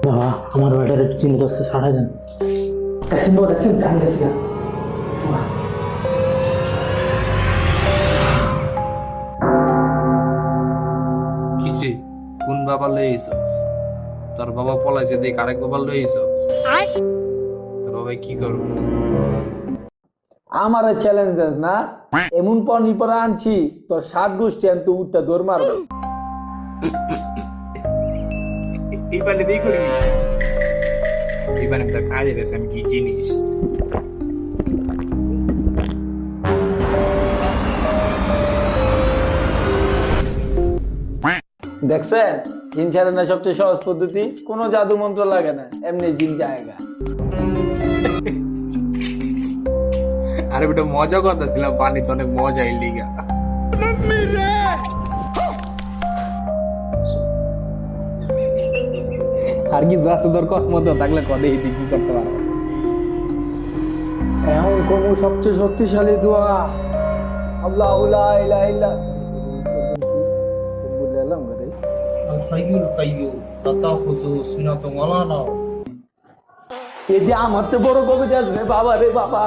বাবা আমার ব্যাটার একটু চিন্তা করছে সারা দেন দেখছেন বাবা দেখছেন আমি গেছি না কিরে কোন বাবা লই আইছস তোর বাবা পলাইছে দেখ আরেক বাবা লই আইছস তোর বাবা কি করব আমার চ্যালেঞ্জ দেস না এমন পানি পরে আনছি তোর 7 গোষ্ঠী আন তো উঠটা দৌড় মারবে এই পালে দেই করি এই পালে তোর কাজে দেশ আমি কি জিনিস দেখছেন জিন ছাড়া না সবচেয়ে সহজ পদ্ধতি কোনো জাদু মন্ত্র লাগে না এমনি জিন জায়গা আরে বেটা মজা কথা ছিলাম পানি তো অনেক মজা এই লিগা আর কি যাচ্ছে তোর মতো থাকলে কদে এটি কি করতে পারো এখন কোন সবচেয়ে শক্তিশালী দোয়া আল্লাহু লা ইলাহা ইল্লা বুঝলাম গরে الحي القيوم لا تأخذه سنة ولا نوم এই যে আমার তো বড় কবিতা রে বাবা রে বাবা